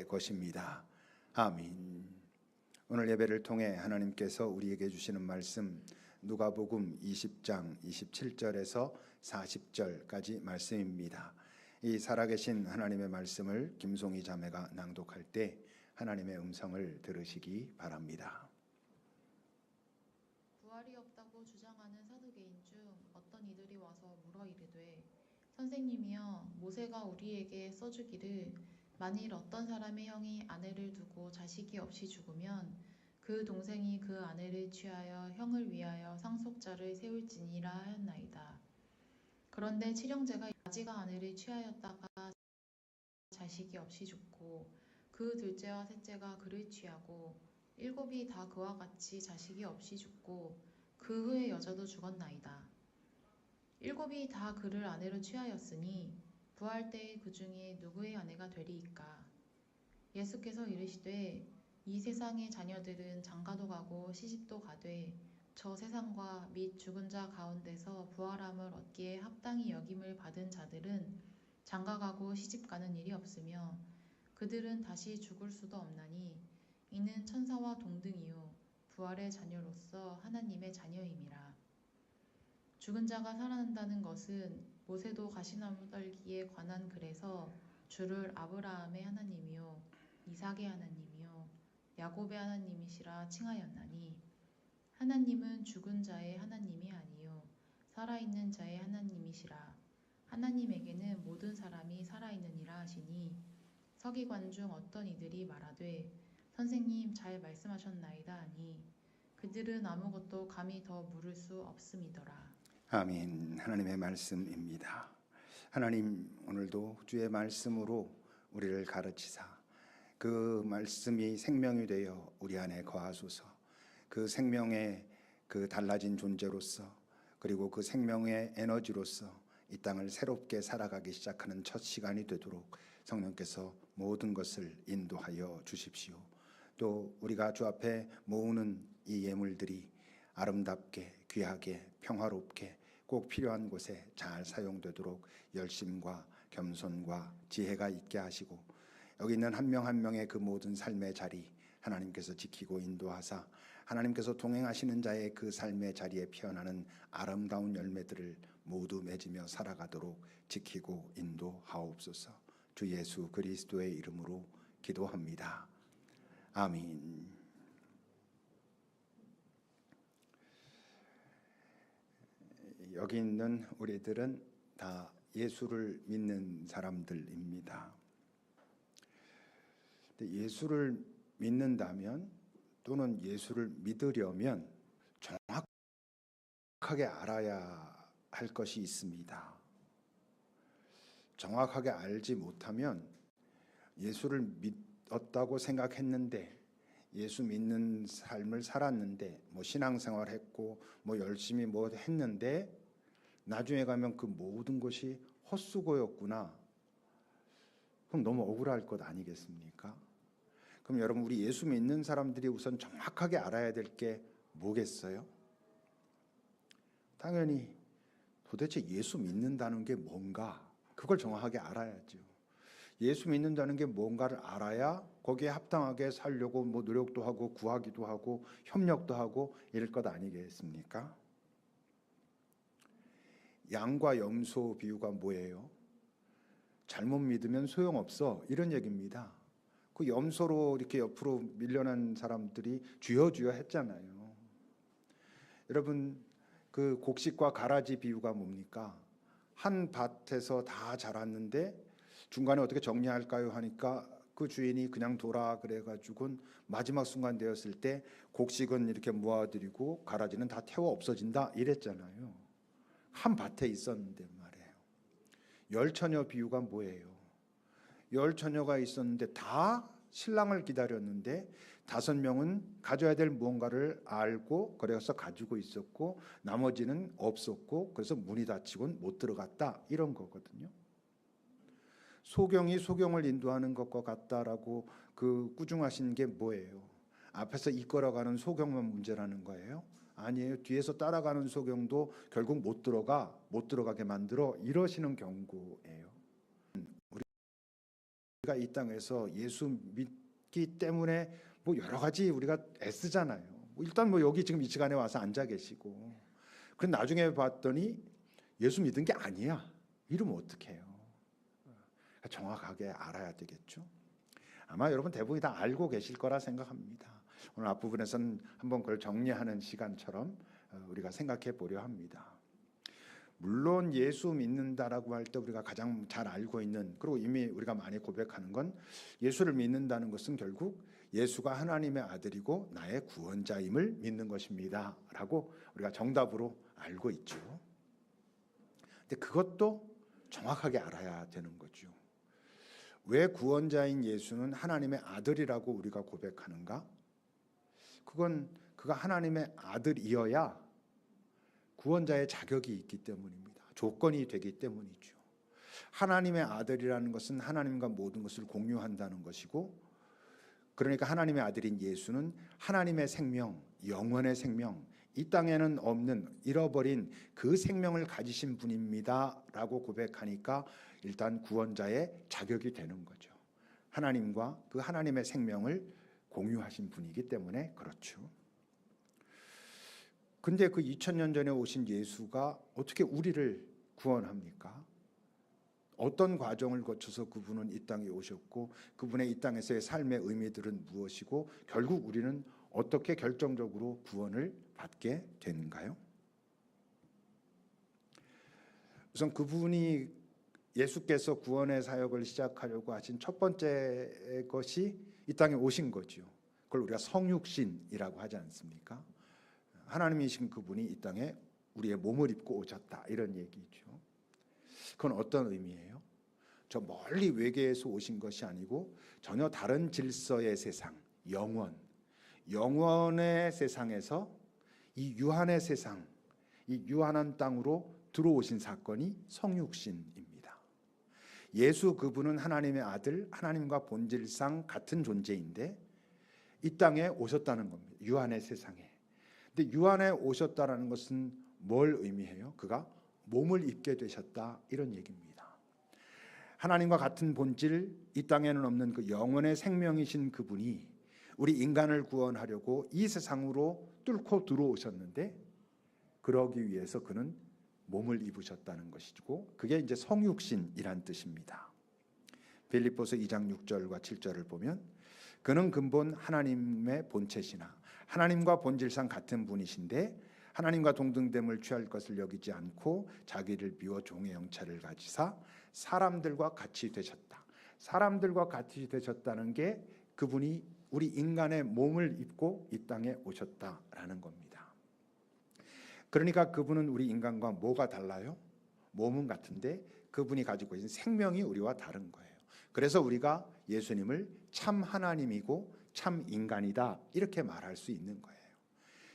것입니다. 아멘. 오늘 예배를 통해 하나님께서 우리에게 주시는 말씀 누가복음 20장 27절에서 40절까지 말씀입니다. 이 살아계신 하나님의 말씀을 김송희 자매가 낭독할 때 하나님의 음성을 들으시기 바랍니다. 부활이 없다고 주장하는 사두개인 중 어떤 이들이 와서 물어 이르되 선생님이여 모세가 우리에게 써주기를 만일 어떤 사람의 형이 아내를 두고 자식이 없이 죽으면 그 동생이 그 아내를 취하여 형을 위하여 상속자를 세울지니라 하였나이다. 그런데 칠형제가 아지가 아내를 취하였다가 자식이 없이 죽고 그 둘째와 셋째가 그를 취하고 일곱이 다 그와 같이 자식이 없이 죽고 그 후에 여자도 죽었나이다. 일곱이 다 그를 아내로 취하였으니 부활 때에 그 중에 누구의 아내가 되리이까? 예수께서 이르시되 이 세상의 자녀들은 장가도 가고 시집도 가되 저 세상과 및 죽은 자 가운데서 부활함을 얻기에 합당히 여김을 받은 자들은 장가가고 시집가는 일이 없으며 그들은 다시 죽을 수도 없나니 이는 천사와 동등이요 부활의 자녀로서 하나님의 자녀임이라. 죽은 자가 살아난다는 것은 모세도 가시나무 떨기에 관한 글에서 주를 아브라함의 하나님이요 이삭의 하나님이요 야곱의 하나님이시라 칭하였나니 하나님은 죽은 자의 하나님이 아니요 살아있는 자의 하나님이시라. 하나님에게는 모든 사람이 살아있느니라 하시니 서기관 중 어떤 이들이 말하되 선생님 잘 말씀하셨나이다 하니 그들은 아무것도 감히 더 물을 수 없음이더라. 아멘. 하나님의 말씀입니다. 하나님 오늘도 주의 말씀으로 우리를 가르치사 그 말씀이 생명이 되어 우리 안에 거하소서. 그 생명의 그 달라진 존재로서 그리고 그 생명의 에너지로서 이 땅을 새롭게 살아가기 시작하는 첫 시간이 되도록 성령께서 모든 것을 인도하여 주십시오. 또 우리가 주 앞에 모으는 이 예물들이 아름답게 귀하게 평화롭게 꼭 필요한 곳에 잘 사용되도록 열심과 겸손과 지혜가 있게 하시고 여기 있는 한 명 한 명의 그 모든 삶의 자리 하나님께서 지키고 인도하사 하나님께서 동행하시는 자의 그 삶의 자리에 피어나는 아름다운 열매들을 모두 맺으며 살아가도록 지키고 인도하옵소서. 주 예수 그리스도의 이름으로 기도합니다. 아멘. 여기 있는 우리들은 다 예수를 믿는 사람들입니다. 예수를 믿는다면 또는 예수를 믿으려면 정확하게 알아야 할 것이 있습니다. 정확하게 알지 못하면 예수를 믿었다고 생각했는데 예수 믿는 삶을 살았는데 신앙생활 했고 열심히 했는데 나중에 가면 그 모든 것이 헛수고였구나. 그럼 너무 억울할 것 아니겠습니까? 그럼 여러분 우리 예수 믿는 사람들이 우선 정확하게 알아야 될 게 뭐겠어요? 당연히 도대체 예수 믿는다는 게 뭔가 그걸 정확하게 알아야죠. 예수 믿는다는 게 뭔가를 알아야 거기에 합당하게 살려고 노력도 하고 구하기도 하고 협력도 하고 이럴 것 아니겠습니까? 양과 염소 비유가 뭐예요? 잘못 믿으면 소용없어 이런 얘기입니다. 그 염소로 이렇게 옆으로 밀려난 사람들이 주여 주여 했잖아요. 여러분 그 곡식과 가라지 비유가 뭡니까? 한 밭에서 다 자랐는데 중간에 어떻게 정리할까요 하니까 그 주인이 그냥 둬라 그래가지고 마지막 순간 되었을 때 곡식은 이렇게 모아드리고 가라지는 다 태워 없어진다 이랬잖아요. 한 밭에 있었는데 말이에요. 열 처녀 비유가 뭐예요? 열 처녀가 있었는데 다 신랑을 기다렸는데 5명은 가져야 될 무언가를 알고 그래서 가지고 있었고 나머지는 없었고 그래서 문이 닫히곤 못 들어갔다 이런 거거든요. 소경이 소경을 인도하는 것과 같다라고 그 꾸중하신 게 뭐예요? 앞에서 이끌어가는 소경만 문제라는 거예요? 아니에요. 뒤에서 따라가는 소경도 결국 못 들어가게 만들어 이러시는 경고예요. 우리가 이 땅에서 예수 믿기 때문에 뭐 여러 가지 우리가 애쓰잖아요. 일단 뭐 여기 지금 이 시간에 와서 앉아 계시고, 그럼 나중에 봤더니 예수 믿은 게 아니야. 이러면 어떡해요? 정확하게 알아야 되겠죠. 아마 여러분 대부분이 다 알고 계실 거라 생각합니다. 오늘 앞부분에서는 한번 그걸 정리하는 시간처럼 우리가 생각해 보려 합니다. 물론 예수 믿는다라고 할 때 우리가 가장 잘 알고 있는, 그리고 이미 우리가 많이 고백하는 건, 예수를 믿는다는 것은 결국 예수가 하나님의 아들이고 나의 구원자임을 믿는 것입니다 라고 우리가 정답으로 알고 있죠. 근데 그것도 정확하게 알아야 되는 거죠. 왜 구원자인 예수는 하나님의 아들이라고 우리가 고백하는가? 그건 그가 하나님의 아들이어야 구원자의 자격이 있기 때문입니다. 조건이 되기 때문이죠. 하나님의 아들이라는 것은 하나님과 모든 것을 공유한다는 것이고, 그러니까 하나님의 아들인 예수는 하나님의 생명, 영원의 생명, 이 땅에는 없는 잃어버린 그 생명을 가지신 분입니다 라고 고백하니까 일단 구원자의 자격이 되는 거죠. 하나님과 그 하나님의 생명을 공유하신 분이기 때문에 그렇죠. 근데 그 2000년 전에 오신 예수가 어떻게 우리를 구원합니까? 어떤 과정을 거쳐서 그분은 이 땅에 오셨고, 그분의 이 땅에서의 삶의 의미들은 무엇이고, 결국 우리는 어떻게 결정적으로 구원을 받게 되는가요? 우선 그분이, 예수께서 구원의 사역을 시작하려고 하신 첫 번째 것이 이 땅에 오신 거죠. 그걸 우리가 성육신이라고 하지 않습니까? 하나님이신 그분이 이 땅에 우리의 몸을 입고 오셨다, 이런 얘기죠. 그건 어떤 의미예요? 저 멀리 외계에서 오신 것이 아니고 전혀 다른 질서의 세상, 영원의 세상에서 이 유한의 세상, 이 유한한 땅으로 들어오신 사건이 성육신입니다. 예수 그분은 하나님의 아들, 하나님과 본질상 같은 존재인데 이 땅에 오셨다는 겁니다. 유한의 세상에. 근데 유한에 오셨다라는 것은 뭘 의미해요? 그가 몸을 입게 되셨다, 이런 얘기입니다. 하나님과 같은 본질, 이 땅에는 없는 그 영원의 생명이신 그분이 우리 인간을 구원하려고 이 세상으로 뚫고 들어오셨는데, 그러기 위해서 그는 몸을 입으셨다는 것이고, 그게 이제 성육신이란 뜻입니다. 빌립보서 2장 6절과 7절을 보면, 그는 근본 하나님의 본체시나 하나님과 본질상 같은 분이신데 하나님과 동등됨을 취할 것을 여기지 않고 자기를 비워 종의 형체를 가지사 사람들과 같이 되셨다. 사람들과 같이 되셨다는 게 그분이 우리 인간의 몸을 입고 이 땅에 오셨다라는 겁니다. 그러니까 그분은 우리 인간과 뭐가 달라요? 몸은 같은데 그분이 가지고 있는 생명이 우리와 다른 거예요. 그래서 우리가 예수님을 참 하나님이고 참 인간이다, 이렇게 말할 수 있는 거예요.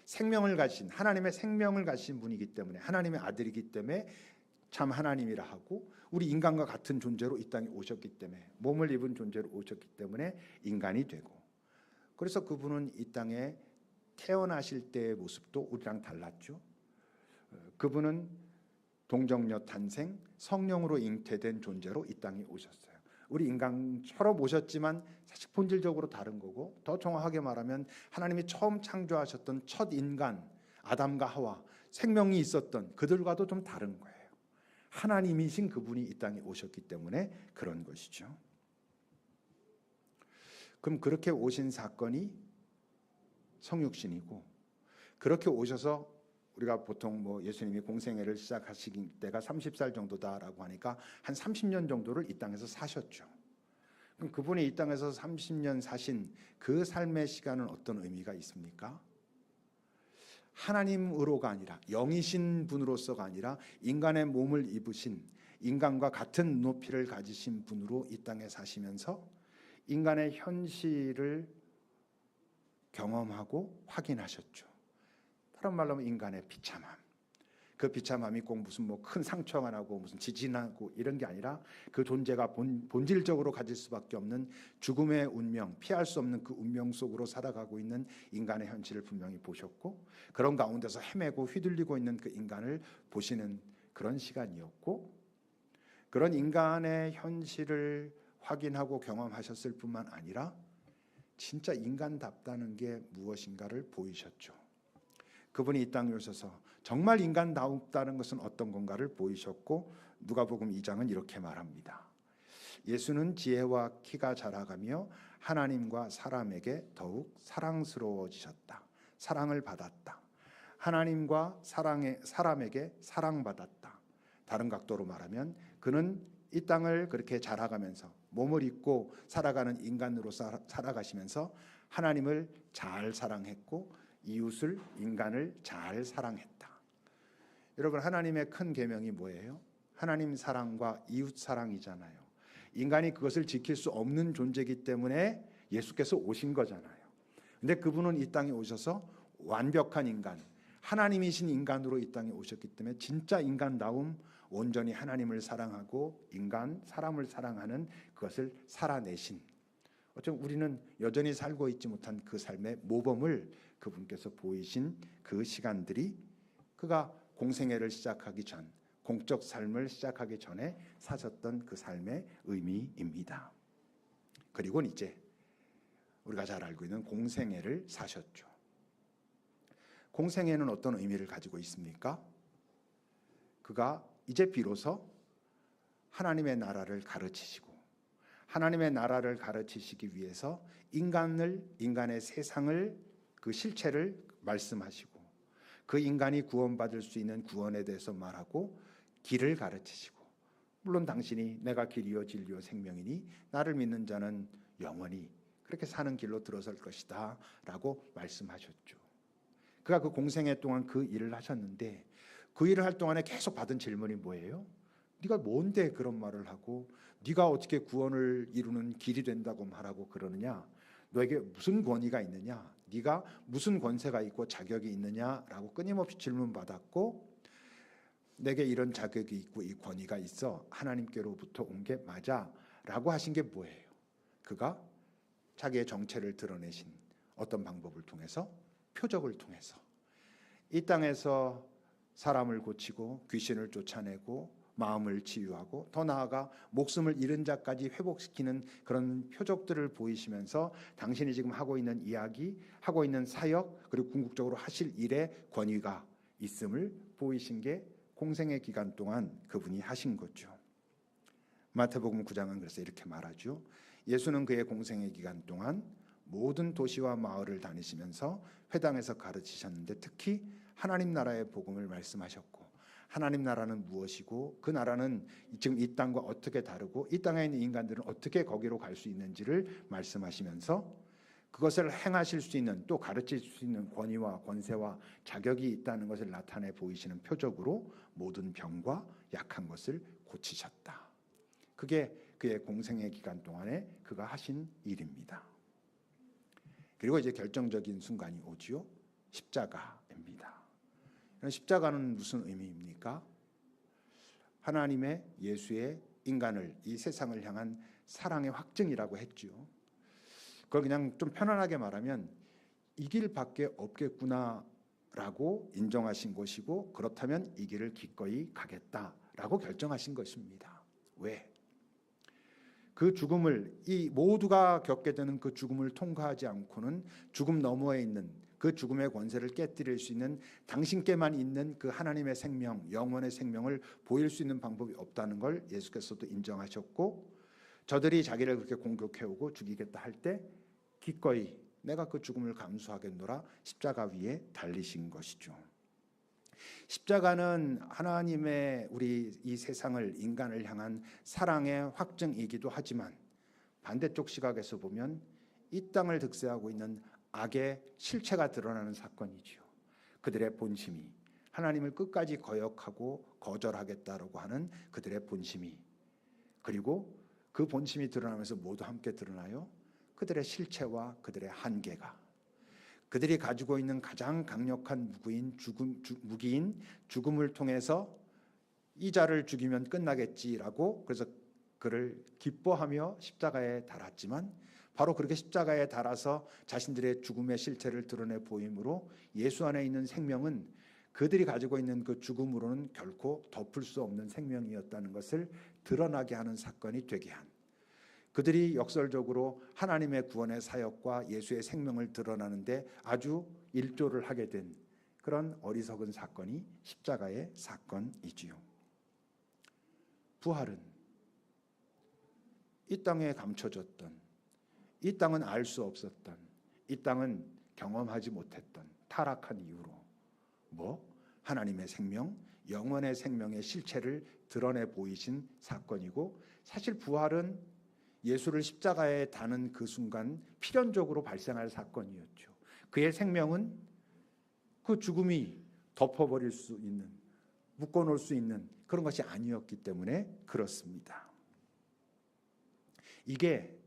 생명을 가신, 하나님의 생명을 가신 분이기 때문에, 하나님의 아들이기 때문에 참 하나님이라 하고, 우리 인간과 같은 존재로 이 땅에 오셨기 때문에, 몸을 입은 존재로 오셨기 때문에 인간이 되고, 그래서 그분은 이 땅에 태어나실 때의 모습도 우리랑 달랐죠. 그분은 동정녀 탄생, 성령으로 잉태된 존재로 이 땅에 오셨어요. 우리 인간처럼 오셨지만 사실 본질적으로 다른 거고, 더 정확하게 말하면 하나님이 처음 창조하셨던 첫 인간 아담과 하와, 생명이 있었던 그들과도 좀 다른 거예요. 하나님이신 그분이 이 땅에 오셨기 때문에 그런 것이죠. 그럼 그렇게 오신 사건이 성육신이고, 그렇게 오셔서 우리가 보통 뭐 예수님이 공생애를 시작하신 때가 30살 정도다라고 하니까 한 30년 정도를 이 땅에서 사셨죠. 그럼 그분이 이 땅에서 30년 사신 그 삶의 시간은 어떤 의미가 있습니까? 하나님으로가 아니라, 영이신 분으로서가 아니라 인간의 몸을 입으신, 인간과 같은 높이를 가지신 분으로 이 땅에 사시면서 인간의 현실을 경험하고 확인하셨죠. 다른 말로 하면 인간의 비참함. 그 비참함이 꼭 무슨 뭐 큰 상처가 나고 무슨 지진하고 이런 게 아니라, 그 존재가 본질적으로 가질 수밖에 없는 죽음의 운명, 피할 수 없는 그 운명 속으로 살아가고 있는 인간의 현실을 분명히 보셨고, 그런 가운데서 헤매고 휘둘리고 있는 그 인간을 보시는 그런 시간이었고, 그런 인간의 현실을 확인하고 경험하셨을 뿐만 아니라 진짜 인간답다는 게 무엇인가를 보이셨죠. 그분이 이 땅에 오셔서 정말 인간다웠다는 것은 어떤 건가를 보이셨고 누가복음 2장은 이렇게 말합니다. 예수는 지혜와 키가 자라가며 하나님과 사람에게 더욱 사랑스러워지셨다. 사랑을 받았다. 하나님과 사람에게 사랑받았다. 다른 각도로 말하면 그는 이 땅을 그렇게 자라가면서 몸을 입고 살아가는 인간으로 살아가시면서 하나님을 잘 사랑했고 이웃을 인간을 잘 사랑했다. 여러분, 하나님의 큰 계명이 뭐예요? 하나님 사랑과 이웃 사랑이잖아요. 인간이 그것을 지킬 수 없는 존재이기 때문에 예수께서 오신 거잖아요. 근데 그분은 이 땅에 오셔서 완벽한 인간, 하나님이신 인간으로 이 땅에 오셨기 때문에 진짜 인간다움, 온전히 하나님을 사랑하고 사람을 사랑하는 그것을 살아내신, 어쩌면 우리는 여전히 살고 있지 못한 그 삶의 모범을 그분께서 보이신 그 시간들이 그가 공생애를 시작하기 전, 공적 삶을 시작하기 전에 사셨던 그 삶의 의미입니다. 그리고 이제 우리가 잘 알고 있는 공생애를 사셨죠. 공생애는 어떤 의미를 가지고 있습니까? 그가 이제 비로소 하나님의 나라를 가르치시고 하나님의 나라를 가르치시기 위해서 인간의 세상을 그 실체를 말씀하시고 그 인간이 구원받을 수 있는 구원에 대해서 말하고 길을 가르치시고 물론 당신이 내가 길이요 진리요 생명이니 나를 믿는 자는 영원히 그렇게 사는 길로 들어설 것이다 라고 말씀하셨죠. 그가 그 공생애 동안 그 일을 하셨는데 그 일을 할 동안에 계속 받은 질문이 뭐예요? 네가 뭔데 그런 말을 하고 네가 어떻게 구원을 이루는 길이 된다고 말하고 그러느냐? 너에게 무슨 권위가 있느냐? 네가 무슨 권세가 있고 자격이 있느냐라고 끊임없이 질문받았고 내게 이런 자격이 있고 이 권위가 있어 하나님께로부터 온 게 맞아 라고 하신 게 뭐예요? 그가 자기의 정체를 드러내신 어떤 방법을 통해서 표적을 통해서 이 땅에서 사람을 고치고 귀신을 쫓아내고 마음을 치유하고 더 나아가 목숨을 잃은 자까지 회복시키는 그런 표적들을 보이시면서 당신이 지금 하고 있는 이야기, 하고 있는 사역 그리고 궁극적으로 하실 일에 권위가 있음을 보이신 게 공생의 기간 동안 그분이 하신 거죠. 마태복음 9장은 그래서 이렇게 말하죠. 예수는 그의 공생의 기간 동안 모든 도시와 마을을 다니시면서 회당에서 가르치셨는데 특히 하나님 나라의 복음을 말씀하셨고 하나님 나라는 무엇이고 그 나라는 지금 이 땅과 어떻게 다르고 이 땅에 있는 인간들은 어떻게 거기로 갈 수 있는지를 말씀하시면서 그것을 행하실 수 있는 또 가르칠 수 있는 권위와 권세와 자격이 있다는 것을 나타내 보이시는 표적으로 모든 병과 약한 것을 고치셨다. 그게 그의 공생의 기간 동안에 그가 하신 일입니다. 그리고 이제 결정적인 순간이 오지요. 십자가입니다. 십자가는 무슨 의미입니까? 하나님의 예수의 인간을 이 세상을 향한 사랑의 확증이라고 했죠. 그걸 그냥 좀 편안하게 말하면 이 길밖에 없겠구나라고 인정하신 것이고 그렇다면 이 길을 기꺼이 가겠다라고 결정하신 것입니다. 왜? 그 죽음을 이 모두가 겪게 되는 그 죽음을 통과하지 않고는 죽음 너머에 있는 그 죽음의 권세를 깨뜨릴 수 있는 당신께만 있는 그 하나님의 생명, 영원의 생명을 보일 수 있는 방법이 없다는 걸 예수께서도 인정하셨고 저들이 자기를 그렇게 공격해오고 죽이겠다 할 때 기꺼이 내가 그 죽음을 감수하겠노라 십자가 위에 달리신 것이죠. 십자가는 하나님의 우리 이 세상을 인간을 향한 사랑의 확증이기도 하지만 반대쪽 시각에서 보면 이 땅을 득세하고 있는 악의 실체가 드러나는 사건이지요. 그들의 본심이 하나님을 끝까지 거역하고 거절하겠다라고 하는 그들의 본심이 그리고 그 본심이 드러나면서 모두 함께 드러나요. 그들의 실체와 그들의 한계가 그들이 가지고 있는 가장 강력한 무기인 죽음을 통해서 이 자를 죽이면 끝나겠지라고 그래서 그를 기뻐하며 십자가에 달았지만 바로 그렇게 십자가에 달아서 자신들의 죽음의 실체를 드러내 보임으로 예수 안에 있는 생명은 그들이 가지고 있는 그 죽음으로는 결코 덮을 수 없는 생명이었다는 것을 드러나게 하는 사건이 되게 한 그들이 역설적으로 하나님의 구원의 사역과 예수의 생명을 드러나는데 아주 일조를 하게 된 그런 어리석은 사건이 십자가의 사건이지요. 부활은 이 땅에 감춰졌던, 이 땅은 알 수 없었던, 이 땅은 경험하지 못했던 타락한 이유로 하나님의 생명, 영원의 생명의 실체를 드러내 보이신 사건이고, 사실 부활은 예수를 십자가에 다는 그 순간 필연적으로 발생할 사건이었죠. 그의 생명은 그 죽음이 덮어버릴 수 있는, 묶어놓을 수 있는 그런 것이 아니었기 때문에 그렇습니다. 이게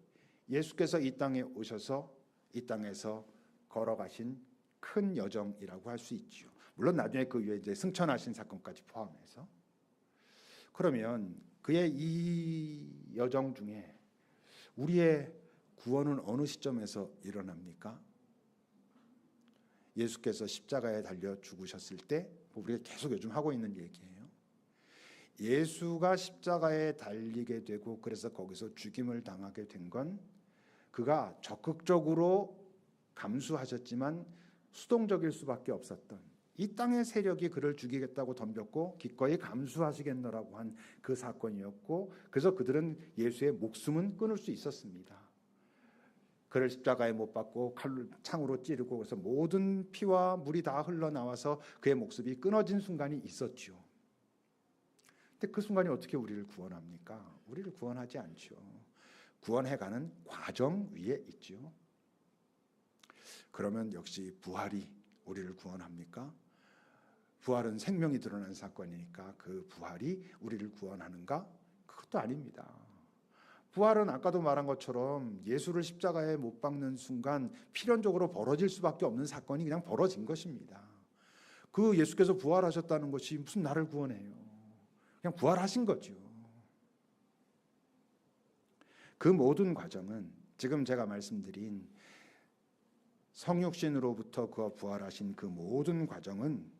예수께서 이 땅에 오셔서 이 땅에서 걸어가신 큰 여정이라고 할 수 있죠. 물론 나중에 그 위에 이제 승천하신 사건까지 포함해서. 그러면 그의 이 여정 중에 우리의 구원은 어느 시점에서 일어납니까? 예수께서 십자가에 달려 죽으셨을 때, 우리가 계속 요즘 하고 있는 얘기예요. 예수가 십자가에 달리게 되고 그래서 거기서 죽임을 당하게 된 건 그가 적극적으로 감수하셨지만 수동적일 수밖에 없었던, 이 땅의 세력이 그를 죽이겠다고 덤볐고 기꺼이 감수하시겠노라고 한 그 사건이었고, 그래서 그들은 예수의 목숨은 끊을 수 있었습니다. 그를 십자가에 못 박고 칼로 창으로 찌르고 그래서 모든 피와 물이 다 흘러나와서 그의 목숨이 끊어진 순간이 있었죠. 근데 그 순간이 어떻게 우리를 구원합니까? 우리를 구원하지 않죠. 구원해가는 과정 위에 있죠. 그러면 역시 부활이 우리를 구원합니까? 부활은 생명이 드러난 사건이니까 그 부활이 우리를 구원하는가? 그것도 아닙니다. 부활은 아까도 말한 것처럼 예수를 십자가에 못 박는 순간 필연적으로 벌어질 수밖에 없는 사건이 그냥 벌어진 것입니다. 그 예수께서 부활하셨다는 것이 무슨 나를 구원해요? 그냥 부활하신 거죠. 그 모든 과정은 지금 제가 말씀드린 성육신으로부터 그가 부활하신 그 모든 과정은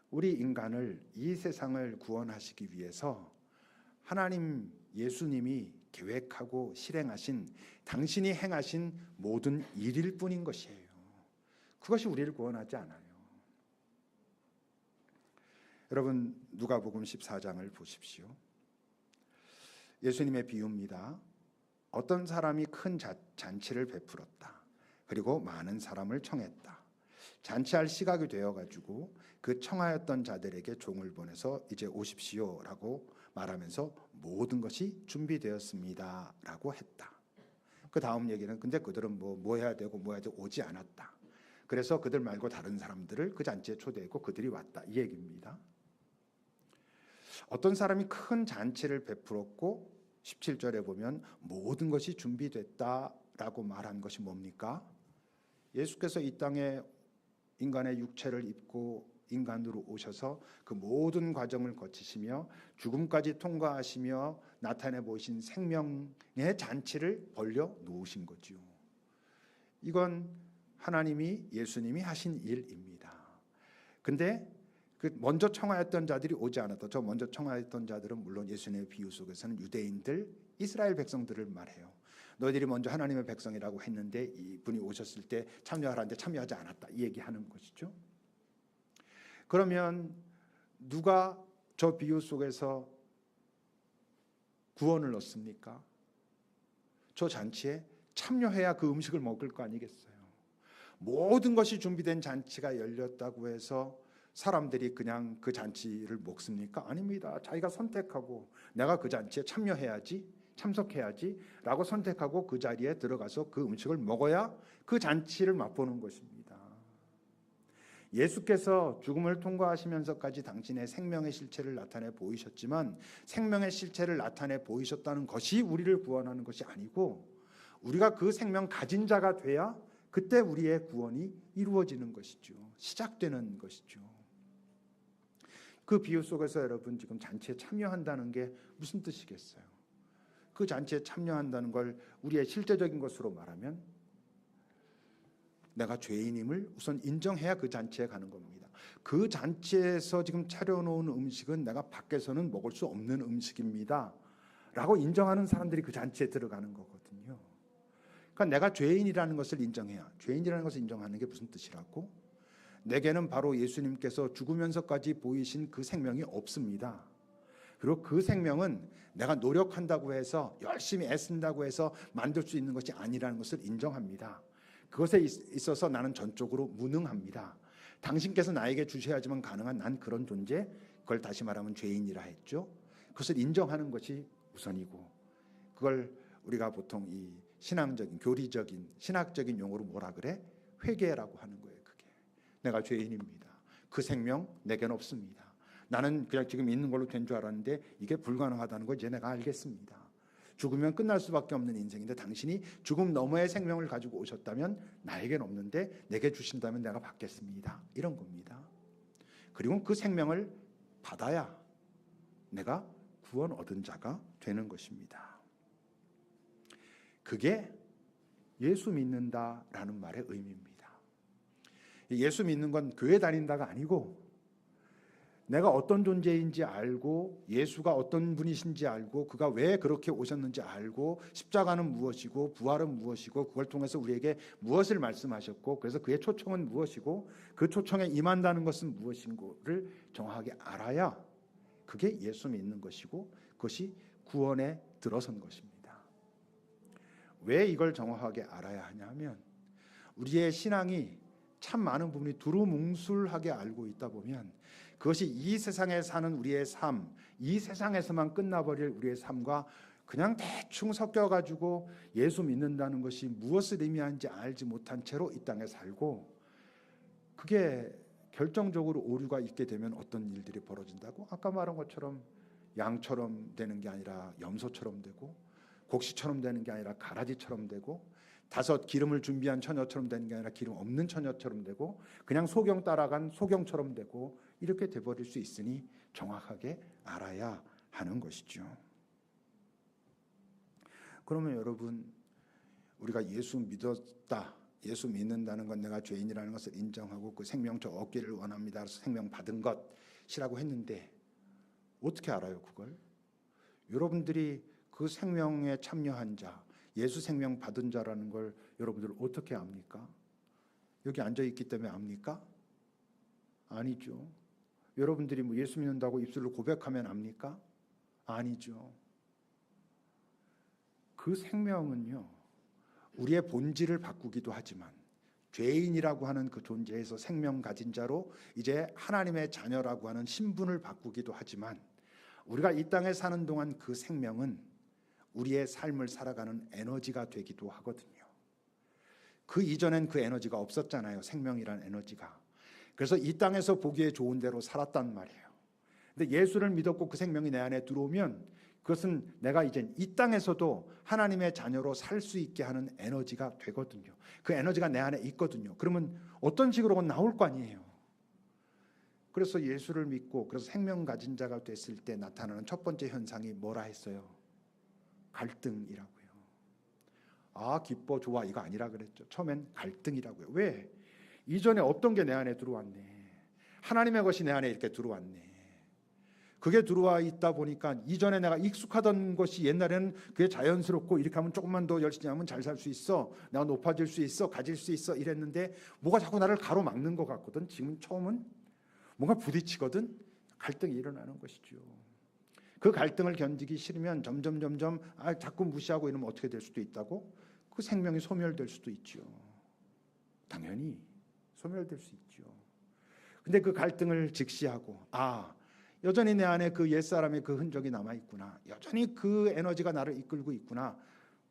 우리 인간을, 이 세상을 구원하시기 위해서 하나님 예수님이 계획하고 실행하신, 당신이 행하신 모든 일일 뿐인 것이에요. 그것이 우리를 구원하지 않아요. 여러분, 누가복음 14장을 보십시오. 예수님의 비유입니다. 어떤 사람이 큰 잔치를 베풀었다. 그리고 많은 사람을 청했다. 잔치할 시각이 되어가지고 그 청하였던 자들에게 종을 보내서 이제 오십시오라고 말하면서 모든 것이 준비되었습니다 라고 했다. 그 다음 얘기는 근데 그들은 뭐 해야 되고 뭐 해야 되고 오지 않았다. 그래서 그들 말고 다른 사람들을 그 잔치에 초대했고 그들이 왔다, 이 얘기입니다. 어떤 사람이 큰 잔치를 베풀었고 17절에 보면 모든 것이 준비됐다라고 말한 것이 뭡니까? 예수께서 이 땅에 인간의 육체를 입고 인간으로 오셔서 그 모든 과정을 거치시며 죽음까지 통과하시며 나타내 보이신 생명의 잔치를 벌려 놓으신 거죠. 이건 하나님이, 예수님이 하신 일입니다. 근데 그 먼저 청하였던 자들이 오지 않았다. 저 먼저 청하였던 자들은 물론 예수님의 비유 속에서는 유대인들, 이스라엘 백성들을 말해요. 너희들이 먼저 하나님의 백성이라고 했는데 이분이 오셨을 때 참여하라는데 참여하지 않았다, 이 얘기하는 것이죠. 그러면 누가 저 비유 속에서 구원을 얻습니까? 저 잔치에 참여해야 그 음식을 먹을 거 아니겠어요? 모든 것이 준비된 잔치가 열렸다고 해서 사람들이 그냥 그 잔치를 먹습니까? 아닙니다. 자기가 선택하고 내가 그 잔치에 참여해야지, 참석해야지 라고 선택하고 그 자리에 들어가서 그 음식을 먹어야 그 잔치를 맛보는 것입니다. 예수께서 죽음을 통과하시면서까지 당신의 생명의 실체를 나타내 보이셨지만 생명의 실체를 나타내 보이셨다는 것이 우리를 구원하는 것이 아니고, 우리가 그 생명 가진 자가 돼야 그때 우리의 구원이 이루어지는 것이죠. 시작되는 것이죠. 그 비유 속에서 여러분 지금 잔치에 참여한다는 게 무슨 뜻이겠어요? 그 잔치에 참여한다는 걸 우리의 실제적인 것으로 말하면 내가 죄인임을 우선 인정해야 그 잔치에 가는 겁니다. 그 잔치에서 지금 차려놓은 음식은 내가 밖에서는 먹을 수 없는 음식입니다 라고 인정하는 사람들이 그 잔치에 들어가는 거거든요. 그러니까 내가 죄인이라는 것을 인정해야, 죄인이라는 것을 인정하는 게 무슨 뜻이라고? 내게는 바로 예수님께서 죽으면서까지 보이신 그 생명이 없습니다. 그리고 그 생명은 내가 노력한다고 해서, 열심히 애쓴다고 해서 만들 수 있는 것이 아니라는 것을 인정합니다. 그것에 있어서 나는 전적으로 무능합니다. 당신께서 나에게 주셔야지만 가능한 난 그런 존재, 그걸 다시 말하면 죄인이라 했죠. 그것을 인정하는 것이 우선이고, 그걸 우리가 보통 이 신앙적인, 교리적인, 신학적인 용어로 뭐라 그래? 회개라고 하는 거예요. 그게 내가 죄인입니다. 그 생명 내게는 없습니다. 나는 그냥 지금 있는 걸로 된 줄 알았는데 이게 불가능하다는 걸 이제 내가 알겠습니다. 죽으면 끝날 수밖에 없는 인생인데 당신이 죽음 너머의 생명을 가지고 오셨다면 나에겐 없는데 내게 주신다면 내가 받겠습니다. 이런 겁니다. 그리고 그 생명을 받아야 내가 구원 얻은 자가 되는 것입니다. 그게 예수 믿는다라는 말의 의미입니다. 예수 믿는 건 교회 다닌다가 아니고, 내가 어떤 존재인지 알고, 예수가 어떤 분이신지 알고, 그가 왜 그렇게 오셨는지 알고, 십자가는 무엇이고 부활은 무엇이고, 그걸 통해서 우리에게 무엇을 말씀하셨고, 그래서 그의 초청은 무엇이고, 그 초청에 임한다는 것은 무엇인고를 정확하게 알아야 그게 예수 믿는 것이고, 그것이 구원에 들어선 것입니다. 왜 이걸 정확하게 알아야 하냐면, 우리의 신앙이 참 많은 부분이 두루뭉술하게 알고 있다 보면 그것이 이 세상에 사는 우리의 삶, 이 세상에서만 끝나버릴 우리의 삶과 그냥 대충 섞여가지고 예수 믿는다는 것이 무엇을 의미하는지 알지 못한 채로 이 땅에 살고, 그게 결정적으로 오류가 있게 되면 어떤 일들이 벌어진다고? 아까 말한 것처럼 양처럼 되는 게 아니라 염소처럼 되고, 곡식처럼 되는 게 아니라 가라지처럼 되고, 다섯 기름을 준비한 처녀처럼 되는 게 아니라 기름 없는 처녀처럼 되고, 그냥 소경 따라간 소경처럼 되고, 이렇게 돼버릴 수 있으니 정확하게 알아야 하는 것이죠. 그러면 여러분, 우리가 예수 믿었다, 예수 믿는다는 건 내가 죄인이라는 것을 인정하고 그 생명 저 얻기를 원합니다. 그래서 생명 받은 것이라고 했는데 어떻게 알아요 그걸? 여러분들이 그 생명에 참여한 자, 예수 생명 받은 자라는 걸 여러분들 어떻게 압니까? 여기 앉아 있기 때문에 압니까? 아니죠. 여러분들이 뭐 예수 믿는다고 입술로 고백하면 압니까? 아니죠. 그 생명은요, 우리의 본질을 바꾸기도 하지만, 죄인이라고 하는 그 존재에서 생명 가진 자로 이제 하나님의 자녀라고 하는 신분을 바꾸기도 하지만, 우리가 이 땅에 사는 동안 그 생명은 우리의 삶을 살아가는 에너지가 되기도 하거든요. 그 이전엔 그 에너지가 없었잖아요. 생명이란 에너지가. 그래서 이 땅에서 보기에 좋은 대로 살았단 말이에요. 근데 예수를 믿었고 그 생명이 내 안에 들어오면 그것은 내가 이제 이 땅에서도 하나님의 자녀로 살 수 있게 하는 에너지가 되거든요. 그 에너지가 내 안에 있거든요. 그러면 어떤 식으로건 나올 거 아니에요. 그래서 예수를 믿고 그래서 생명 가진 자가 됐을 때 나타나는 첫 번째 현상이 뭐라 했어요? 갈등이라고요. 아, 기뻐, 좋아 이거 아니라 그랬죠. 처음엔 갈등이라고요. 왜? 이전에 없던 게 내 안에 들어왔네. 하나님의 것이 내 안에 이렇게 들어왔네. 그게 들어와 있다 보니까 이전에 내가 익숙하던 것이 옛날에는 그게 자연스럽고 이렇게 하면 조금만 더 열심히 하면 잘 살 수 있어, 내가 높아질 수 있어, 가질 수 있어 이랬는데 뭐가 자꾸 나를 가로막는 것 같거든. 지금 처음은 뭔가 부딪히거든. 갈등이 일어나는 것이죠. 그 갈등을 견디기 싫으면 점점 자꾸 무시하고 이러면 어떻게 될 수도 있다고? 그 생명이 소멸될 수도 있죠. 당연히 소멸될 수 있죠. 근데 그 갈등을 직시하고, 아, 여전히 내 안에 그 옛사람의 그 흔적이 남아있구나, 여전히 그 에너지가 나를 이끌고 있구나.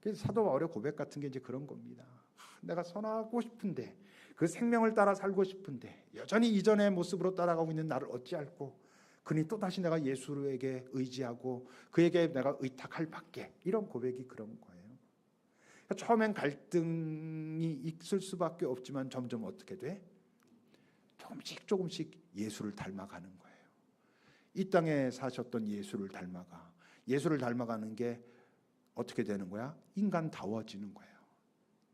그래서 사도 바울의 고백 같은 게 이제 그런 겁니다. 내가 선하고 싶은데, 그 생명을 따라 살고 싶은데 여전히 이전의 모습으로 따라가고 있는 나를 어찌할꼬, 그니 또다시 내가 예수에게 의지하고 그에게 내가 의탁할 밖에. 이런 고백이 그런 거예요. 그러니까 처음엔 갈등이 있을 수밖에 없지만 점점 어떻게 돼? 조금씩 예수를 닮아가는 거예요. 이 땅에 사셨던 예수를 닮아가. 예수를 닮아가는 게 어떻게 되는 거야? 인간다워지는 거예요.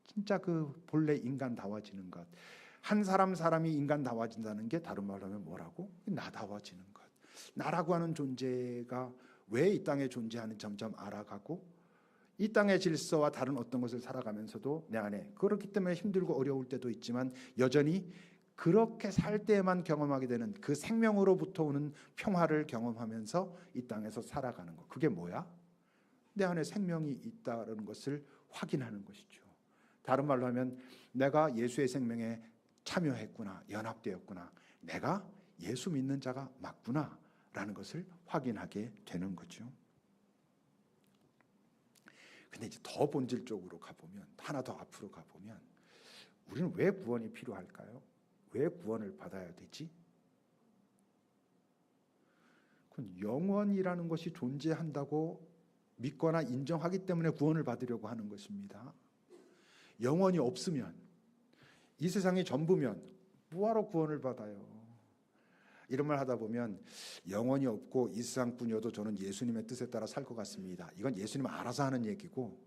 진짜 그 본래 인간다워지는 것. 한 사람이 인간다워진다는 게 다른 말로 하면 뭐라고? 나다워지는 것. 나라고 하는 존재가 왜 이 땅에 존재하는 점점 알아가고 이 땅의 질서와 다른 어떤 것을 살아가면서도 내 안에 그렇기 때문에 힘들고 어려울 때도 있지만 여전히 그렇게 살 때에만 경험하게 되는 그 생명으로부터 오는 평화를 경험하면서 이 땅에서 살아가는 것. 그게 뭐야? 내 안에 생명이 있다는 것을 확인하는 것이죠. 다른 말로 하면 내가 예수의 생명에 참여했구나, 연합되었구나, 내가 예수 믿는 자가 맞구나 라는 것을 확인하게 되는 거죠. 근데 이제 더 본질적으로 가보면, 하나 더 앞으로 가보면 우리는 왜 구원이 필요할까요? 왜 구원을 받아야 되지? 그건 영원이라는 것이 존재한다고 믿거나 인정하기 때문에 구원을 받으려고 하는 것입니다. 영원이 없으면, 이 세상이 전부면 뭐하러 구원을 받아요? 이런 말 하다 보면 영원이 없고 이 세상뿐이어도 저는 예수님의 뜻에 따라 살 것 같습니다. 이건 예수님 알아서 하는 얘기고,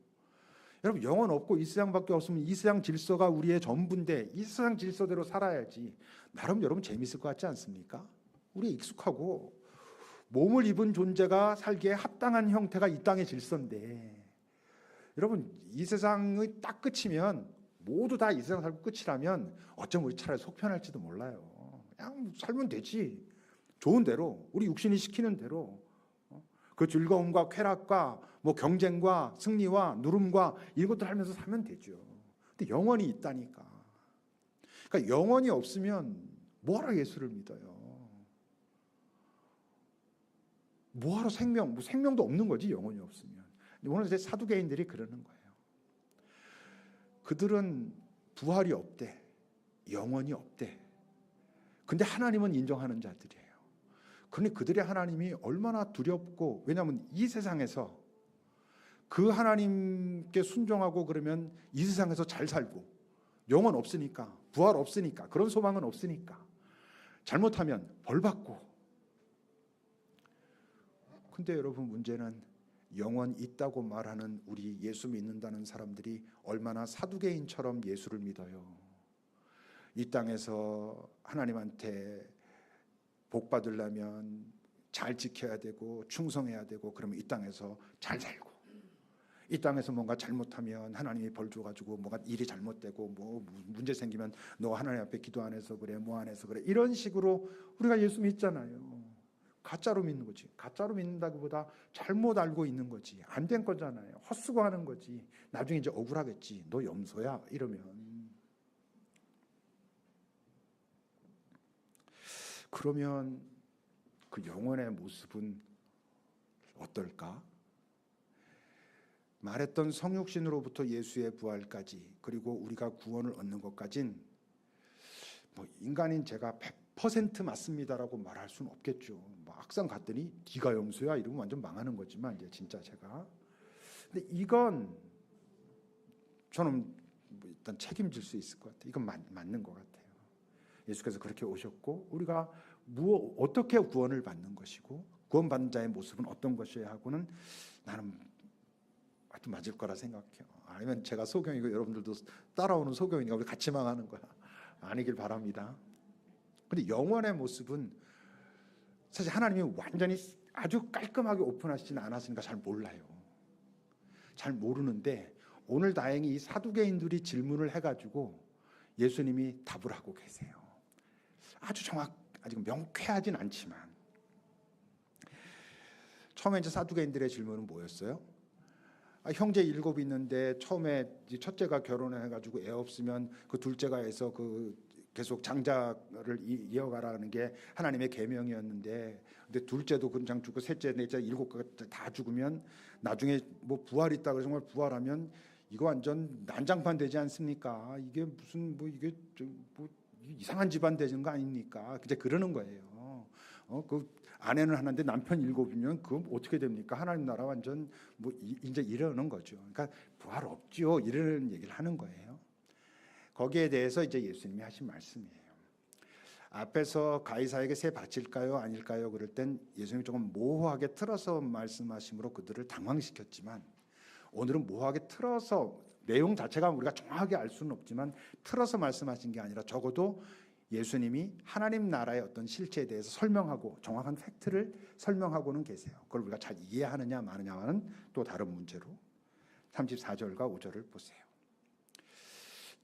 여러분 영원 없고 이 세상밖에 없으면 이 세상 질서가 우리의 전부인데 이 세상 질서대로 살아야지. 나름 여러분 재밌을 것 같지 않습니까? 우리 익숙하고 몸을 입은 존재가 살기에 합당한 형태가 이 땅의 질서인데, 여러분 이 세상의 딱 끝이면, 모두 다 이 세상 살고 끝이라면 어쩌면 우리 차라리 속편할지도 몰라요. 그냥 살면 되지. 좋은 대로, 우리 육신이 시키는 대로. 그 즐거움과 쾌락과 뭐 경쟁과 승리와 누름과 이런 것들 하면서 살면 되죠. 근데 영원이 있다니까. 그러니까 영원이 없으면 뭐하러 예수를 믿어요? 뭐하러 생명, 뭐 생명도 없는 거지 영원이 없으면. 오늘 이제 사두개인들이 그러는 거예요. 그들은 부활이 없대, 영원이 없대. 근데 하나님은 인정하는 자들이에요. 그런데 그들의 하나님이 얼마나 두렵고, 왜냐하면 이 세상에서 그 하나님께 순종하고 그러면 이 세상에서 잘 살고, 영원 없으니까, 부활 없으니까, 그런 소망은 없으니까, 잘못하면 벌 받고. 근데 여러분 문제는 영원 있다고 말하는 우리 예수 믿는다는 사람들이 얼마나 사두개인처럼 예수를 믿어요. 이 땅에서 하나님한테 복 받으려면 잘 지켜야 되고 충성해야 되고, 그러면 이 땅에서 잘 살고, 이 땅에서 뭔가 잘못하면 하나님이 벌 줘가지고 뭔가 일이 잘못되고 뭐 문제 생기면 너 하나님 앞에 기도 안 해서 그래, 뭐 안 해서 그래, 이런 식으로 우리가 예수 믿잖아요. 가짜로 믿는 거지. 가짜로 믿는다기보다 잘못 알고 있는 거지. 안 된 거잖아요. 헛수고하는 거지. 나중에 이제 억울하겠지. 너 염소야 이러면. 그러면 그 영혼의 모습은 어떨까? 말했던 성육신으로부터 예수의 부활까지, 그리고 우리가 구원을 얻는 것까진 뭐 인간인 제가 100% 맞습니다라고 말할 수는 없겠죠. 뭐 악상 갔더니 네가 염소야 이러면 완전 망하는 거지만, 이제 진짜 제가. 근데 이건 저는 일단 책임질 수 있을 것 같아요. 이건 맞는 것 같아요. 예수께서 그렇게 오셨고, 우리가 어떻게 구원을 받는 것이고 구원받는 자의 모습은 어떤 것이어야 하고는 나는 하여튼 맞을 거라 생각해요. 아니면 제가 소경이고 여러분들도 따라오는 소경이니까 우리 같이 망하는 거야. 아니길 바랍니다. 근데 영원의 모습은 사실 하나님이 완전히 아주 깔끔하게 오픈하시지는 않았으니까 잘 몰라요. 잘 모르는데 오늘 다행히 이 사두개인들이 질문을 해가지고 예수님이 답을 하고 계세요. 아주 아직 명쾌하진 않지만, 처음에 이제 사두개인들의 질문은 뭐였어요? 형제 7 있는데 처음에 첫째가 결혼을 해가지고 애 없으면 그 둘째가 해서 그 계속 장자를 이어가라는 게 하나님의 계명이었는데, 근데 둘째도 그냥 죽고 셋째, 넷째 7가 다 죽으면 나중에 뭐 부활이 있다 그래서 정말 부활하면 이거 완전 난장판 되지 않습니까? 이게 무슨 뭐 이게 뭐 이상한 집안 되는 거 아닙니까? 이제 그러는 거예요. 그 아내는 하나인데 남편 7이면 그럼 어떻게 됩니까? 하나님 나라 완전 뭐 이제 이러는 거죠. 그러니까 부활 없지요. 이러는 얘기를 하는 거예요. 거기에 대해서 이제 예수님이 하신 말씀이에요. 앞에서 가이사에게 새 바칠까요? 아닐까요? 그럴 땐 예수님이 조금 모호하게 틀어서 말씀하심으로 그들을 당황시켰지만, 오늘은 모호하게 틀어서, 내용 자체가 우리가 정확하게 알 수는 없지만 틀어서 말씀하신 게 아니라 적어도 예수님이 하나님 나라의 어떤 실체에 대해서 설명하고 정확한 팩트를 설명하고는 계세요. 그걸 우리가 잘 이해하느냐 마느냐와는 또 다른 문제로 34절과 5절을 보세요.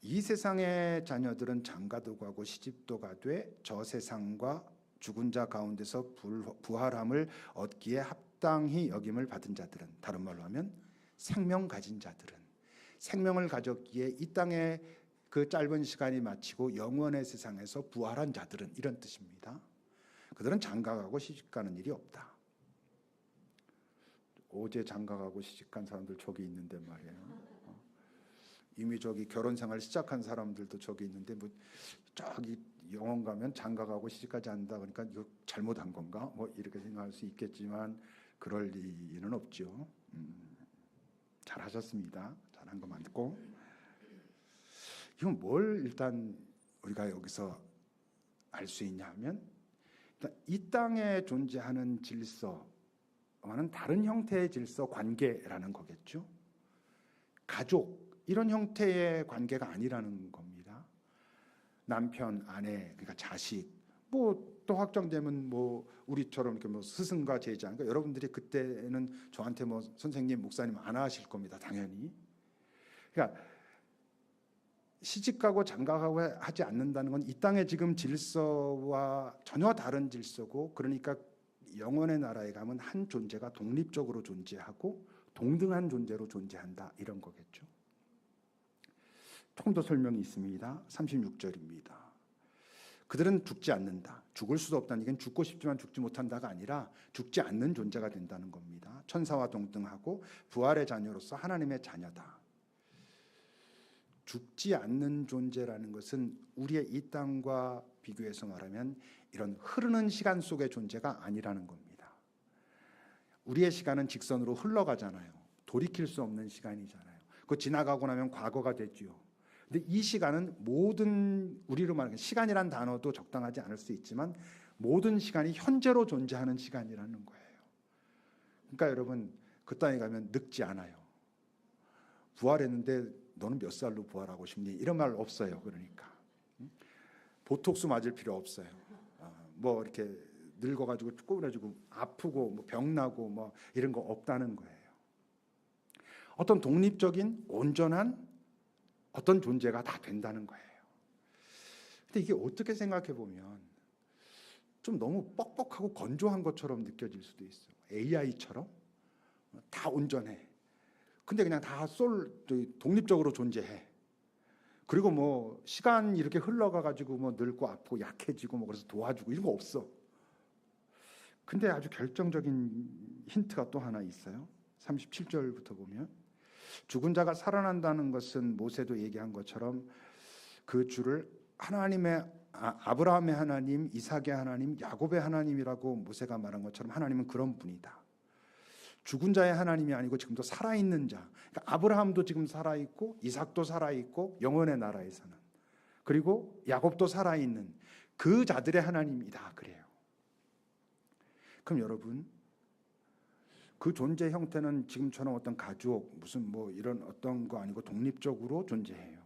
이 세상의 자녀들은 장가도 가고 시집도 가되 저 세상과 죽은 자 가운데서 부활함을 얻기에 합당히 여김을 받은 자들은, 다른 말로 하면 생명 가진 자들은, 생명을 가졌기에 이 땅에 그 짧은 시간이 마치고 영원의 세상에서 부활한 자들은, 이런 뜻입니다. 그들은 장가가고 시집가는 일이 없다. 어제 장가가고 시집간 사람들 저기 있는데 말이에요. 이미 저기 결혼 생활 시작한 사람들도 저기 있는데, 뭐 저기 영원 가면 장가가고 시집가지 않는다 그러니까 이거 잘못한 건가? 뭐 이렇게 생각할 수 있겠지만 그럴 리는 없죠. 잘하셨습니다. 잘한 거 맞고. 이건 뭘 일단 우리가 여기서 알 수 있냐면, 일단 이 땅에 존재하는 질서와는 다른 형태의 질서, 관계라는 거겠죠. 가족, 이런 형태의 관계가 아니라는 겁니다. 남편, 아내, 그러니까 자식, 뭐 또 확정되면 뭐 우리처럼 이렇게 뭐 스승과 제자, 그러니까 여러분들이 그때는 저한테 뭐 선생님, 목사님 안 하실 겁니다, 당연히. 그러니까 시집가고 장가가고 하지 않는다는 건 이 땅의 지금 질서와 전혀 다른 질서고, 그러니까 영원의 나라에 가면 한 존재가 독립적으로 존재하고 동등한 존재로 존재한다, 이런 거겠죠. 조금 더 설명이 있습니다. 36절입니다. 그들은 죽지 않는다. 죽을 수도 없다는 얘기는 죽고 싶지만 죽지 못한다가 아니라 죽지 않는 존재가 된다는 겁니다. 천사와 동등하고 부활의 자녀로서 하나님의 자녀다. 죽지 않는 존재라는 것은 우리의 이 땅과 비교해서 말하면 이런 흐르는 시간 속의 존재가 아니라는 겁니다. 우리의 시간은 직선으로 흘러가잖아요. 돌이킬 수 없는 시간이잖아요. 그거 지나가고 나면 과거가 되죠. 근데 이 시간은 모든, 우리로 말하면 시간이란 단어도 적당하지 않을 수 있지만 모든 시간이 현재로 존재하는 시간이라는 거예요. 그러니까 여러분, 그 땅에 가면 늙지 않아요. 부활했는데 너는 몇 살로 부활하고 싶니? 이런 말 없어요. 그러니까 보톡스 맞을 필요 없어요. 뭐 이렇게 늙어가지고 쪼그라지고 아프고 뭐 병나고 뭐 이런 거 없다는 거예요. 어떤 독립적인 온전한 어떤 존재가 다 된다는 거예요. 근데 이게 어떻게 생각해 보면 좀 너무 뻑뻑하고 건조한 것처럼 느껴질 수도 있어요. AI처럼 다 온전해. 근데 그냥 다 독립적으로 존재해. 그리고 뭐 시간 이렇게 흘러가 가지고 뭐 늙고 아프고 약해지고 뭐 그래서 도와주고 이런 거 없어. 근데 아주 결정적인 힌트가 또 하나 있어요. 37절부터 보면 죽은 자가 살아난다는 것은 모세도 얘기한 것처럼 그 주를 하나님의 아브라함의 하나님, 이삭의 하나님, 야곱의 하나님이라고 모세가 말한 것처럼 하나님은 그런 분이다. 죽은 자의 하나님이 아니고 지금도 살아있는 자. 그러니까 아브라함도 지금 살아있고 이삭도 살아있고 영원의 나라에서는, 그리고 야곱도 살아있는 그 자들의 하나님이다, 그래요. 그럼 여러분, 그 존재 형태는 지금처럼 어떤 가족, 무슨 뭐 이런 어떤 거 아니고 독립적으로 존재해요.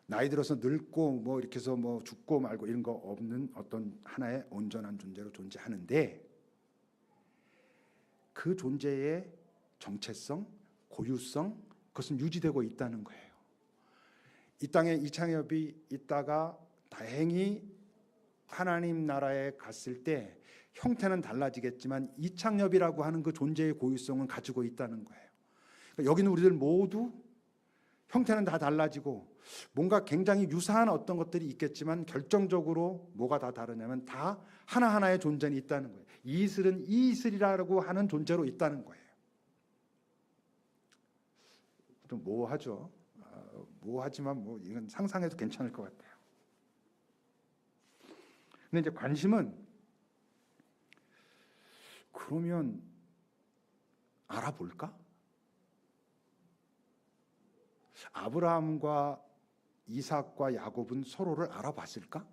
나이 들어서 늙고 뭐 이렇게 해서 뭐 죽고 말고 이런 거 없는 어떤 하나의 온전한 존재로 존재하는데, 그 존재의 정체성, 고유성, 그것은 유지되고 있다는 거예요. 이 땅에 이창엽이 있다가 다행히 하나님 나라에 갔을 때 형태는 달라지겠지만 이창엽이라고 하는 그 존재의 고유성은 가지고 있다는 거예요. 그러니까 여기는 우리들 모두 형태는 다 달라지고 뭔가 굉장히 유사한 어떤 것들이 있겠지만 결정적으로 뭐가 다 다르냐면 다 하나하나의 존재는 있다는 거예요. 이 이슬은 이 이슬이라고 하는 존재로 있다는 거예요. 좀 모호하죠. 모호하지만 뭐 이건 상상해도 괜찮을 것 같아요. 근데 이제 관심은, 그러면 알아볼까? 아브라함과 이삭과 야곱은 서로를 알아봤을까?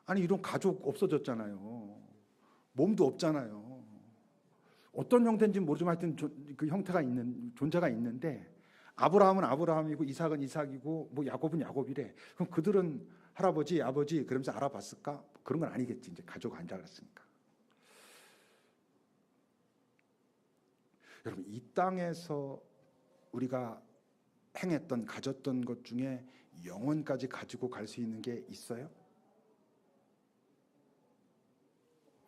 아니, 이런 가족 없어졌잖아요. 몸도 없잖아요. 어떤 형태인지 모르지만 하여튼 그 형태가 있는 존재가 있는데 아브라함은 아브라함이고 이삭은 이삭이고 뭐 야곱은 야곱이래. 그럼 그들은 할아버지, 아버지 그러면서 알아봤을까? 그런 건 아니겠지. 이제 가족 안 자랐으니까. 여러분, 이 땅에서 우리가 행했던, 가졌던 것 중에 영원까지 가지고 갈 수 있는 게 있어요?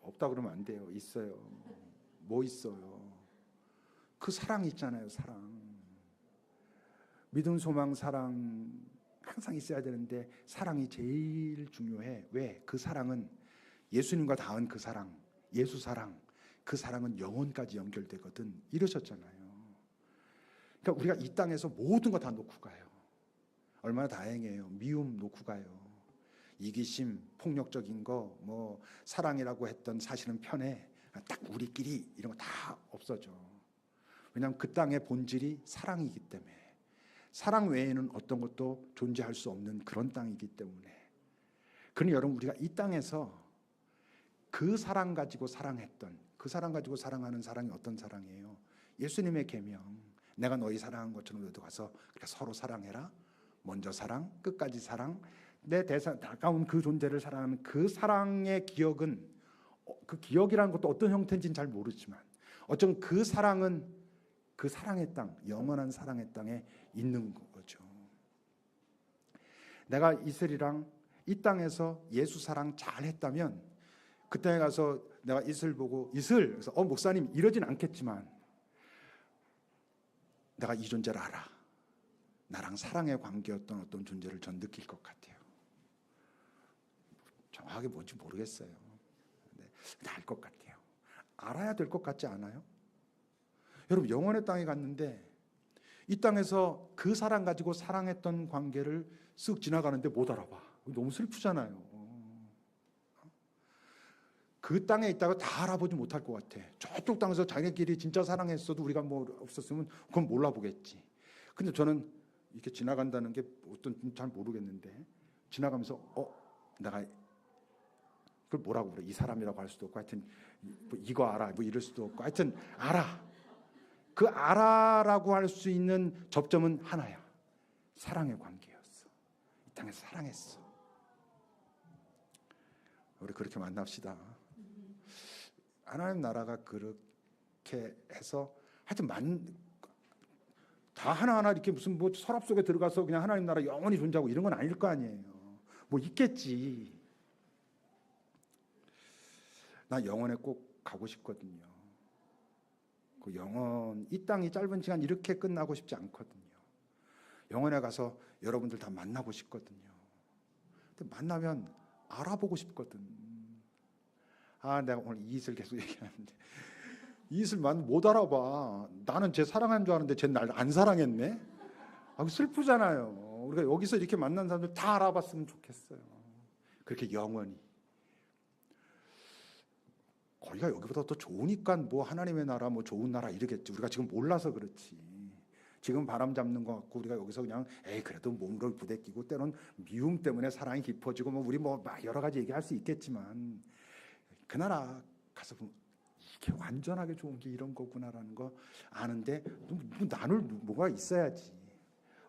없다 그러면 안 돼요. 있어요. 뭐 있어요? 그 사랑 있잖아요. 사랑. 믿음, 소망, 사랑 항상 있어야 되는데 사랑이 제일 중요해. 왜? 그 사랑은 예수님과 닿은 그 사랑, 예수 사랑, 그 사랑은 영혼까지 연결되거든. 이러셨잖아요. 그러니까 우리가 이 땅에서 모든 거 다 놓고 가요. 얼마나 다행이에요. 미움 놓고 가요. 이기심, 폭력적인 거, 뭐 사랑이라고 했던 사실은 편해. 딱 우리끼리 이런 거 다 없어져. 왜냐하면 그 땅의 본질이 사랑이기 때문에. 사랑 외에는 어떤 것도 존재할 수 없는 그런 땅이기 때문에. 그러니 여러분, 우리가 이 땅에서 그 사랑 가지고 사랑했던, 그 사랑 가지고 사랑하는 사랑이 어떤 사랑이에요? 예수님의 계명. 내가 너희 사랑한 것처럼 너희도 가서 서로 사랑해라. 먼저 사랑, 끝까지 사랑. 내 다가온 그 존재를 사랑하는 그 사랑의 기억은, 그 기억이라는 것도 어떤 형태인지는 잘 모르지만 어쩌면 그 사랑은 그 사랑의 땅, 영원한 사랑의 땅에 있는 거죠. 내가 이슬이랑 이 땅에서 예수 사랑 잘 했다면 그 땅에 가서 내가 이슬 보고 이슬, 그래서 목사님 이러진 않겠지만 내가 이 존재를 알아. 나랑 사랑의 관계였던 어떤 존재를 전 느낄 것 같아요. 정확하게 뭔지 모르겠어요. 근데 알 것 같아요. 알아야 될 것 같지 않아요? 여러분, 영원의 땅에 갔는데 이 땅에서 그 사랑 가지고 사랑했던 관계를 쓱 지나가는데 못 알아봐. 너무 슬프잖아요. 그 땅에 있다가 다 알아보지 못할 것 같아. 저쪽 땅에서 자기네끼리 진짜 사랑했어도 우리가 뭐 없었으면 그건 몰라보겠지. 근데 저는 이렇게 지나간다는 게 어떤지 잘 모르겠는데 지나가면서 내가 그걸 뭐라고 그래? 이 사람이라고 할 수도 없고 하여튼 뭐 이거 알아 뭐 이럴 수도 없고 하여튼 알아. 그 알아라고 할 수 있는 접점은 하나야. 사랑의 관계였어. 이 땅에서 사랑했어. 우리 그렇게 만납시다. 하나님 나라가 그렇게 해서 하여튼 다 하나하나 이렇게 무슨 뭐 서랍 속에 들어가서 그냥 하나님 나라 영원히 존재하고 이런 건 아닐 거 아니에요. 뭐 있겠지. 나 영원에 꼭 가고 싶거든요. 그 영원, 이 땅이 짧은 시간 이렇게 끝나고 싶지 않거든요. 영원에 가서 여러분들 다 만나고 싶거든요. 근데 만나면 알아보고 싶거든. 내가 오늘 이슬 계속 얘기하는데 이슬만 못 알아봐. 나는 쟤 사랑한 줄 아는데 쟤 날 안 사랑했네. 슬프잖아요. 우리가 여기서 이렇게 만난 사람들 다 알아봤으면 좋겠어요. 그렇게 영원히. 거기가 여기보다 더 좋으니까 뭐 하나님의 나라, 뭐 좋은 나라 이러겠지. 우리가 지금 몰라서 그렇지. 지금 바람 잡는 것 같고 우리가 여기서 그냥 그래도 몸으로 부대끼고 때론 미움 때문에 사랑이 깊어지고 뭐 우리 뭐 여러 가지 얘기할 수 있겠지만 그 나라 가서 보면 이게 완전하게 좋은 게 이런 거구나라는 거 아는데 나눌 뭐가 있어야지.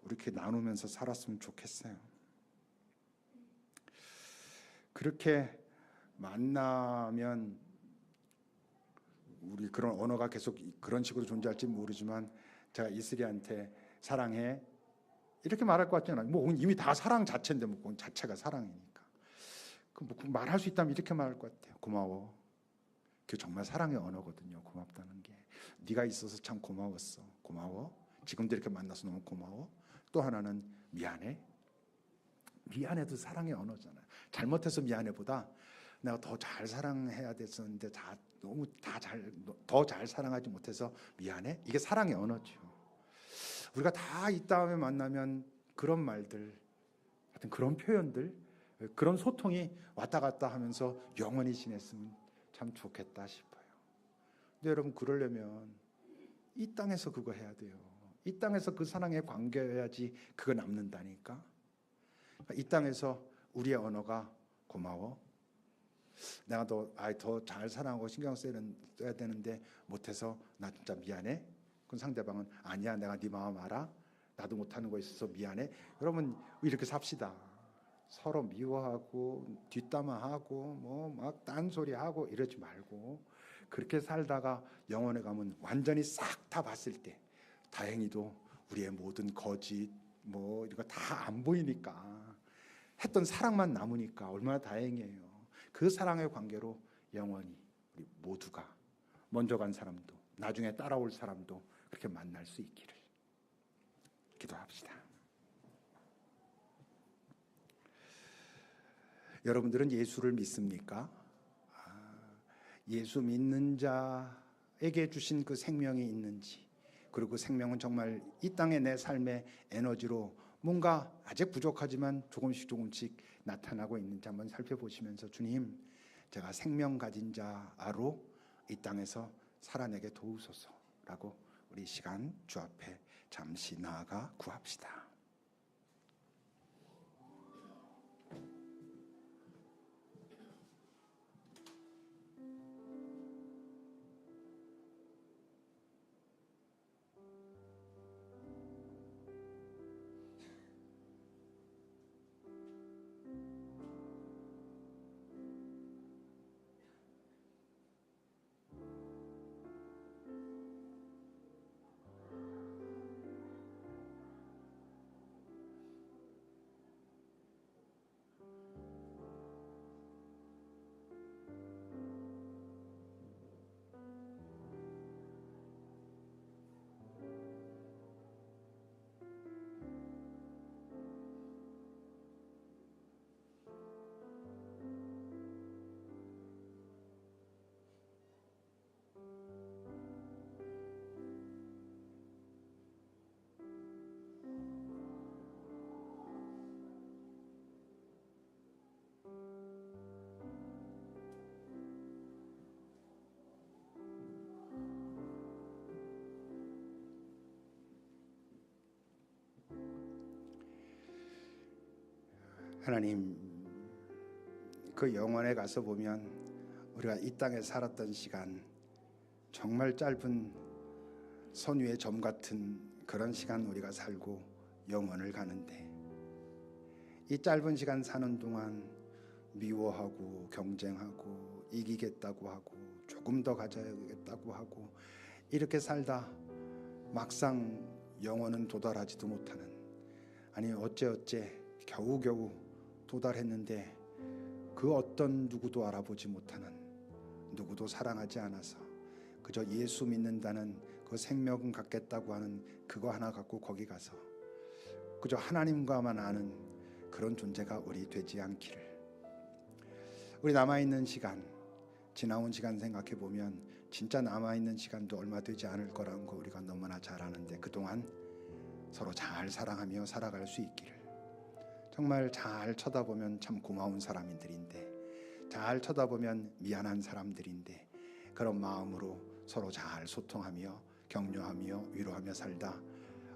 이렇게 나누면서 살았으면 좋겠어요. 그렇게 만나면 우리 그런 언어가 계속 그런 식으로 존재할지 모르지만 제가 이슬이한테 사랑해 이렇게 말할 것 같지는 않아요. 뭐 이미 다 사랑 자체인데 뭐 그건 자체가 사랑이니까. 뭐 말할 수 있다면 이렇게 말할 것 같아요. 고마워. 그게 정말 사랑의 언어거든요. 고맙다는 게. 네가 있어서 참 고마웠어. 고마워. 지금도 이렇게 만나서 너무 고마워. 또 하나는 미안해. 미안해도 사랑의 언어잖아요. 잘못해서 미안해보다 내가 더 잘 사랑해야 됐었는데 너무 더 잘 사랑하지 못해서 미안해. 이게 사랑의 언어죠. 우리가 다 이 다음에 만나면 그런 말들, 하여튼 그런 표현들, 그런 소통이 왔다 갔다 하면서 영원히 지냈으면 참 좋겠다 싶어요. 근데 여러분 그러려면 이 땅에서 그거 해야 돼요. 이 땅에서 그 사랑의 관계여야지 그거 남는다니까. 이 땅에서 우리의 언어가 고마워. 내가 더 잘 사랑하고 신경 써야 되는데 못해서 나 진짜 미안해. 그럼 상대방은 아니야, 내가 네 마음 알아. 나도 못하는 거 있어서 미안해. 여러분 이렇게 삽시다. 서로 미워하고 뒷담화하고 뭐 막 딴소리하고 이러지 말고 그렇게 살다가 영원에 가면 완전히 싹 다 봤을 때 다행히도 우리의 모든 거짓 뭐 이거 다 안 보이니까 했던 사랑만 남으니까 얼마나 다행이에요. 그 사랑의 관계로 영원히 우리 모두가 먼저 간 사람도 나중에 따라올 사람도 그렇게 만날 수 있기를 기도합시다. 여러분들은 예수를 믿습니까? 예수 믿는 자에게 주신 그 생명이 있는지, 그리고 그 생명은 정말 이 땅의 내 삶의 에너지로 뭔가 아직 부족하지만 조금씩 나타나고 있는지 한번 살펴보시면서 주님, 제가 생명 가진 자로 이 땅에서 살아내게 도우소서라고 우리 시간 주 앞에 잠시 나아가 구합시다. 하나님, 그 영원에 가서 보면 우리가 이 땅에 살았던 시간 정말 짧은 선 위의 점 같은 그런 시간 우리가 살고 영원을 가는데, 이 짧은 시간 사는 동안 미워하고 경쟁하고 이기겠다고 하고 조금 더 가져야겠다고 하고 이렇게 살다 막상 영원은 도달하지도 못하는, 아니 어째 겨우겨우 도달했는데 그 어떤 누구도 알아보지 못하는, 누구도 사랑하지 않아서 그저 예수 믿는다는 그 생명 갖겠다고 하는 그거 하나 갖고 거기 가서 그저 하나님과만 아는 그런 존재가 우리 되지 않기를. 우리 남아있는 시간, 지나온 시간 생각해 보면 진짜 남아있는 시간도 얼마 되지 않을 거라는 거 우리가 너무나 잘 아는데, 그동안 서로 잘 사랑하며 살아갈 수 있기를. 정말 잘 쳐다보면 참 고마운 사람들인데, 잘 쳐다보면 미안한 사람들인데, 그런 마음으로 서로 잘 소통하며 격려하며 위로하며 살다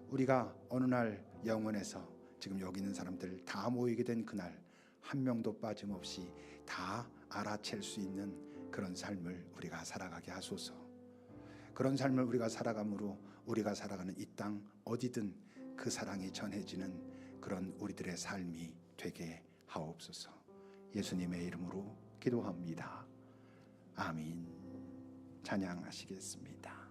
우리가 어느 날 영원에서 지금 여기 있는 사람들 다 모이게 된 그날 한 명도 빠짐없이 다 알아챌 수 있는 그런 삶을 우리가 살아가게 하소서. 그런 삶을 우리가 살아감으로 우리가 살아가는 이 땅 어디든 그 사랑이 전해지는 그런 우리들의 삶이 되게 하옵소서. 예수님의 이름으로 기도합니다. 아멘. 찬양하시겠습니다.